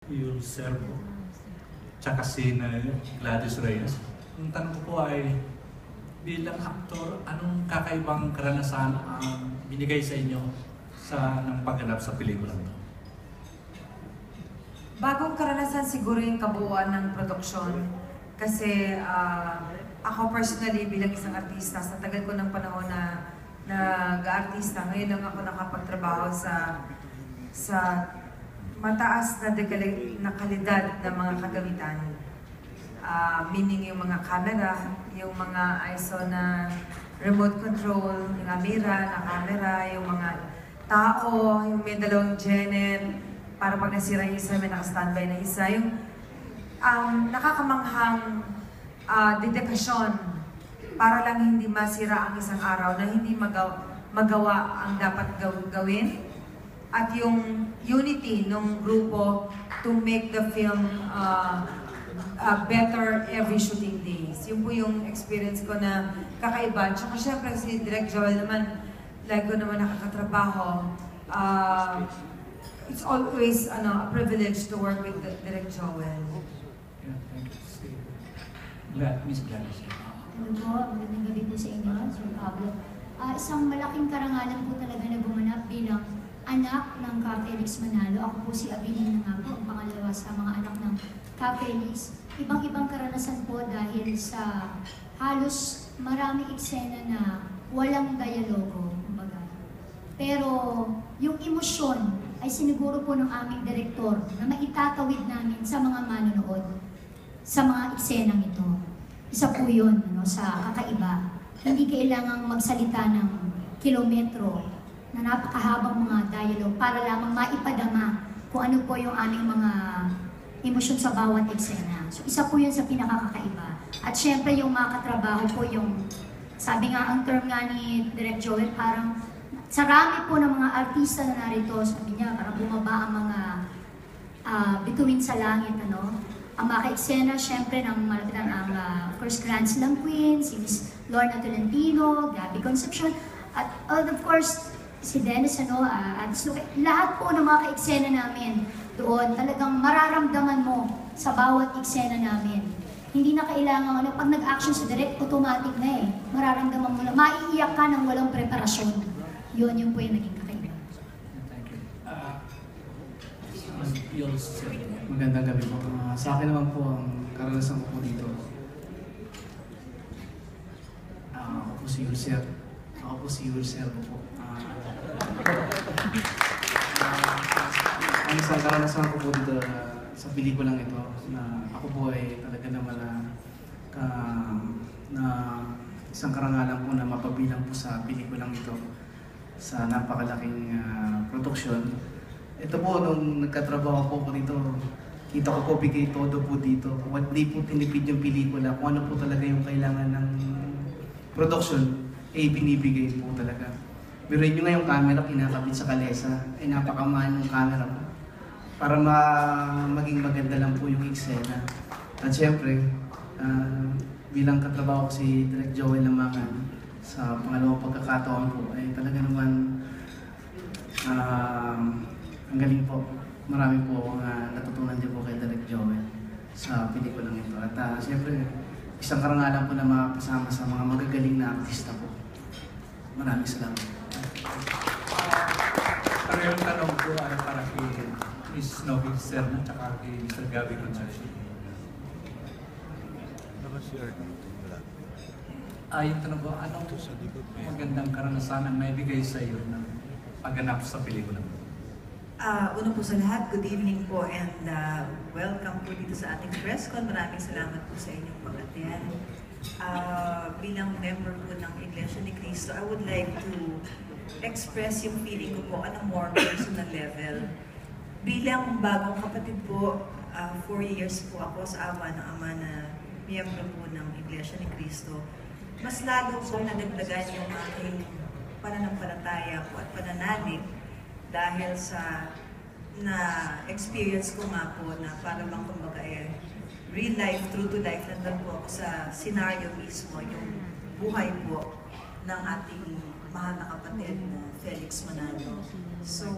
Yul Servo, tsaka si Gladys Reyes. Ang tanong ko po ay, bilang aktor, anong kakaibang karanasan ang binigay sa inyo ng pagganap sa pelikula ito? Bagong karanasan siguro yung kabuuan ng produksyon. Kasi ako personally bilang isang artista, sa tagal ko ng panahon na nag-aartista, ngayon lang ako nakapagtrabaho sa mataas na kalidad ng mga kagamitan. Meaning yung mga camera, yung mga ISO na remote control, yung Amira na camera, yung mga tao, yung may dalawang Janet, para pag nasira yung isa, may naka-standby na isa. Yung nakakamanghang dedikasyon para lang hindi masira ang isang araw, na hindi magawa ang dapat gawin. At yung unity ng grupo to make the film better every shooting days. Yun po yung experience ko na kakaiba. Tsaka syempre si Direk Joel naman, like ko naman nakakatrabaho. It's always a privilege to work with Direk Joel. Yeah, thank you. Miss Gladys. Hello po, magandang gabi po sa inyo, Sir Pablo. Isang malaking karangalan po talaga na gumanap bilang anak ng Ka Felix Manalo. Ako po si Abilin na nga po, ang pangalawa sa mga anak ng Ka Felix. Ibang-ibang karanasan po dahil sa halos maraming eksena na walang dialogo, kumbaga. Pero yung emosyon ay siniguro po ng aming direktor na maitatawid namin sa mga manonood sa mga eksenang ito. Isa po yun sa kakaiba. Hindi kailangang magsalita ng kilometro na napakahabang mga dialogue para lamang maipadama kung ano po yung aming mga emosyon sa bawat eksena. So isa po yun sa pinakakaiba. At syempre yung mga katrabaho po yung, sabi nga ang term nga ni Direk Joel, parang sa rami po ng mga artista na narito, sabi niya, parang bumaba ang mga bituin sa langit, Ang mga eksena, syempre, ng malapitan ang first Grand Slam Queen, si Miss Lorna Tolentino, Gabby Concepcion, at of course, si Dennis, at lahat po ng mga ka-eksena namin doon, talagang mararamdaman mo sa bawat eksena namin. Hindi na kailangan, pag nag-action sa direct, automatic na mararamdaman mo na, maiiyak ka ng walang preparasyon. Yun po yung naging kakaiba. Thank you. Magandang gabi po. Sa akin naman po, ang karanasan ko po dito. Ako po si Yul Servo po. Ang isang karanasan ko po dito sa pelikulang ito, na ako po ay talaga naman na isang karangalan po na mapabilang po sa pelikulang ito sa napakalaking produksyon. Ito po, nung nagkatrabaho po ko dito, kita ko po bigay todo po dito. Hindi po tinipid yung pelikula, kung ano po talaga yung kailangan ng production, binibigay po talaga. Biruin nyo nga yung camera, kinakabit sa kalesa, ay napakamahal ng camera po. Para maging maganda lang po yung eksena. At syempre, bilang katrabaho ko si Direk Joel Lamacan, sa pangalawang pagkakataon po, ay talaga naman ang galing po. Marami po natutunan din po kay Direk Joel sa pelikulang ito. At syempre, isang karangalan po na makapasama sa mga magagaling na artista po. Maraming salamat. Pero yung tanong ko ay para kay Ms. Novi Serna at kay Mr. Gabby Concepcion. Yung tanong ko, anong magandang karanasan ang maibigay sa iyo ng pagganap sa pelikula? Una po sa lahat, good evening po and welcome po dito sa ating press con. Maraming salamat po sa inyong pag-attend. Bilang member po ng Iglesia ni Cristo, I would like to express yung feeling ko po on a more personal level. Bilang bagong kapatid po, 4 years po ako sa awa ng Ama na miyembro po ng Iglesia ni Cristo. Mas lalo po nadagdagan yung aking pananampalataya po at pananalig dahil sa na-experience ko nga po na para bang kumbaga real life, true to life, nandun po ako sa senaryo mismo, yung buhay po ng ating mahal na kapatid na Felix Manalo. So,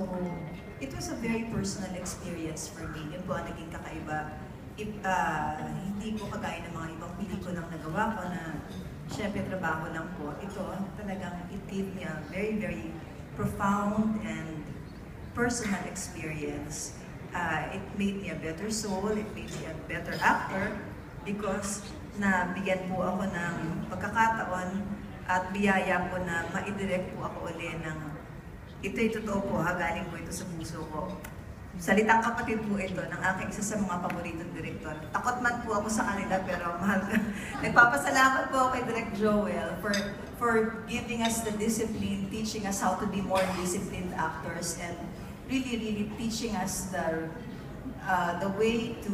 it was a very personal experience for me. Yun po ang naging kakaiba. Hindi ko kagaya ng mga ibang pelikulang nagawa ko na syempre trabaho lang po. Ito talagang it gave me a very, very profound and personal experience. It made me a better soul, it made me a better actor because nabigyan po ako ng pagkakataon at biyaya po na maidirect po ako uli ng ito'y totoo po ha, galing po ito sa puso ko. Salitang kapatid po ito ng aking isa sa mga paboritong direktor. Takot man po ako sa kanila pero mahal ka. Nagpapasalamat po ako kay Direk Joel for giving us the discipline, teaching us how to be more disciplined actors and really teaching us the way to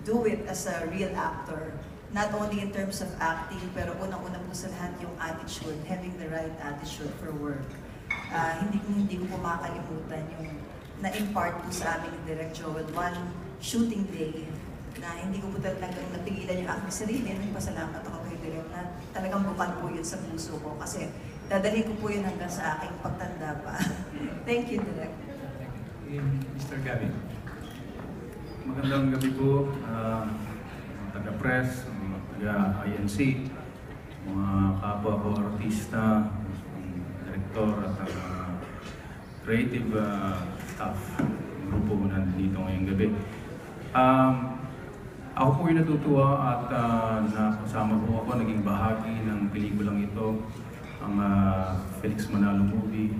do it as a real actor. Not only in terms of acting, pero unang-una po sa lahat yung attitude, having the right attitude for work. Hindi ko po makakalimutan yung na-impart po sa amin ni Direk Joel one shooting day na hindi ko po talagang napigilan yung aking sarili. Nagpasalamat ako kay Direk na talagang bukal po yun sa puso ko kasi dadalhin ko po yun hanggang sa aking pagtanda pa. Thank you, Direk. Mr. Gabby. Magandang gabi po, mga taga-press, mga taga-INC, mga kapwa ko artista, direktor at creative staff ng grupo na nandito ngayong gabi. Ako po yung natutuwa at nakasama po ako, naging bahagi ng pelikulang ito, ang Felix Manalo movie.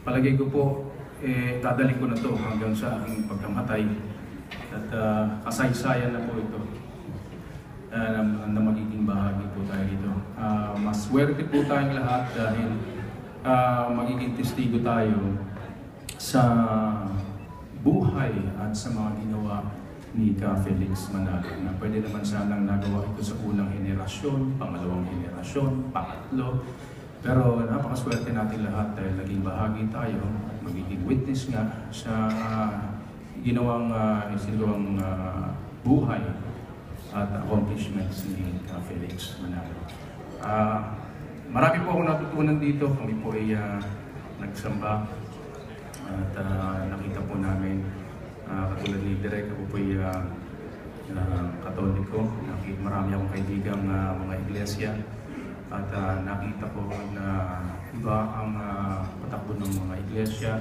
Palagay ko po, dadali ko na to hanggang sa aking pagkamatay at kasaysayan na po ito na magiging bahagi po tayo dito. Maswerte po tayong lahat dahil magiging testigo tayo sa buhay at sa mga ginawa ni Felix Manalo na pwede naman sanang nagawa ito sa unang henerasyon, pangalawang henerasyon, pangatlo. Pero napakaswerte natin lahat dahil naging bahagi tayo at magiging witness nga sa ginawang buhay at accomplishments ni Felix Manalo. Marami po akong natutunan dito. Kami po ay nagsamba at nakita po namin katulad ni Direk, ako po ay Katoliko. Marami akong kaibigang mga iglesia at nakita ko na iba ang patakbo ng mga iglesia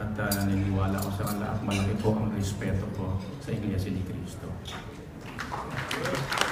at naniniwala ko sa kanila at malaki po ang respeto ko sa Iglesia ni Cristo.